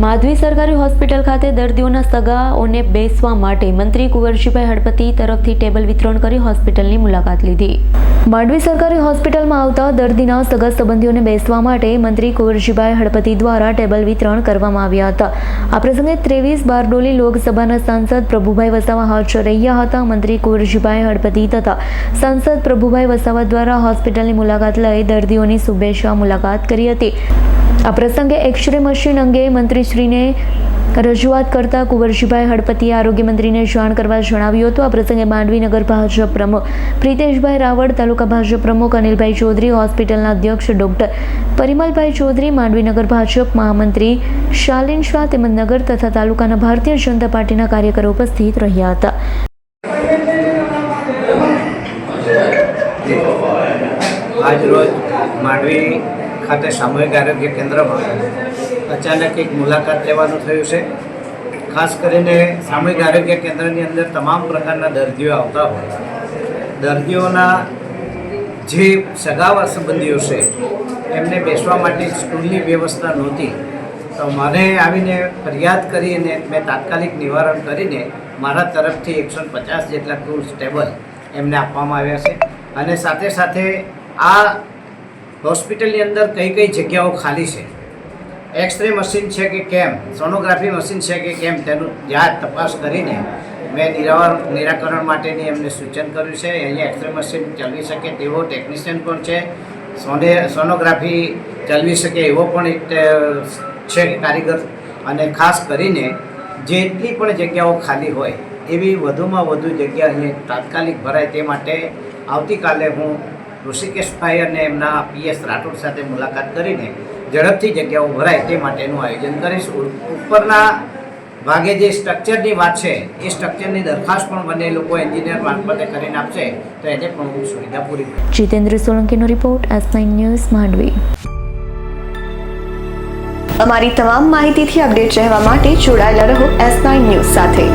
માધવી સરકારી હોસ્પિટલ ખાતે દર્દીઓના સગાઓને બેસવા માટે મંત્રી કુંવરજીભાઈ હળપતિ તરફથી ટેબલ વિતરણ કરી હોસ્પિટલની મુલાકાત લીધી। માંડવી સરકારી હોસ્પિટલમાં આવતા દર્દીના સગા સંબંધીઓને બેસવા માટે મંત્રી કુંવરજીભાઈ હળપતિ દ્વારા ટેબલ વિતરણ કરવામાં આવ્યા હતા। આ પ્રસંગે 23 બારડોલી લોકસભાના સાંસદ પ્રભુભાઈ વસાવા હાજર રહ્યા હતા। મંત્રી કુંવરજીભાઈ હળપતિ તથા સાંસદ પ્રભુભાઈ વસાવા દ્વારા હોસ્પિટલની મુલાકાત લઈ દર્દીઓની શુભેચ્છા મુલાકાત કરી હતી। આ પ્રસંગે એક્સ-રે મશીન અંગે મંત્રીશ્રીને રજૂઆત કરતા કુંવરજીભાઈ હળપતિએ આરોગ્ય મંત્રીને જાણ કરવા જણાવ્યું હતું। આ પ્રસંગે માંડવી નગર ભાજપ પ્રમુખ પ્રિતેશભાઈ રાવળ, તાલુકા ભાજપ પ્રમુખ અનિલભાઈ ચૌધરી, હોસ્પિટલના અધ્યક્ષ ડોક્ટર પરિમલભાઈ ચૌધરી, માંડવી નગર ભાજપ મહામંત્રી શાલિન શાહ તેમજ નગર તથા તાલુકાના ભારતીય જનતા પાર્ટીના કાર્યકરો ઉપસ્થિત રહ્યા હતા। આજરોજ માંડવી ખાતે સામૂહિક આરોગ્ય કેન્દ્રમાં અચાનક એક મુલાકાત લેવાનું થયું છે। ખાસ કરીને સામૂહિક આરોગ્ય કેન્દ્રની અંદર તમામ પ્રકારના દર્દીઓ આવતા હોય, દર્દીઓના જે સગા સંબંધીઓ છે એમને બેસવા માટે સ્ટૂલની વ્યવસ્થા નહોતી, તો મને આવીને ફરિયાદ કરીને મેં તાત્કાલિક નિવારણ કરીને મારા તરફથી 150 જેટલા ટૂલ્સ ટેબલ એમને આપવામાં આવ્યા છે। અને સાથે સાથે આ હોસ્પિટલની અંદર કઈ કઈ જગ્યાઓ ખાલી છે, એક્સ-રે મશીન છે કે કેમ, સોનોગ્રાફી મશીન છે કે કેમ, તેનું જાત તપાસ કરીને મેં નિરાકરણ માટેની એમને સૂચન કર્યું છે। અહીંયા એક્સ-રે મશીન ચલાવી શકે તેવો ટેકનિશિયન પણ છે, સોનોગ્રાફી ચલાવી શકે એવો પણ એક છે કારીગર, અને ખાસ કરીને જેટલી પણ જગ્યાઓ ખાલી હોય એવી વધુમાં વધુ જગ્યા અહીંયા તાત્કાલિક ભરાય તે માટે આવતીકાલે હું ઋષિકેશભાઈ અને એમના PS રાઠોડ સાથે મુલાકાત કરીને ઝડપથી જગ્યાઓ ભરાય તે માટેનું આયોજન કરીશ। ઉપરના ભાગે જે સ્ટ્રક્ચરની વાત છે એ સ્ટ્રક્ચરની દરખાસ્ત પણ બંને લોકો એન્જિનિયર મારફતે કરીને આપશે તો એને પણ હું સુવિધા પૂરી કરીશ। જીતેન્દ્ર સોલંકીનો રિપોર્ટ, S9 ન્યૂઝ, માંડવી। અમારી તમામ માહિતીથી અપડેટ રહેવા માટે જોડાયેલા રહો S9 ન્યૂઝ સાથે।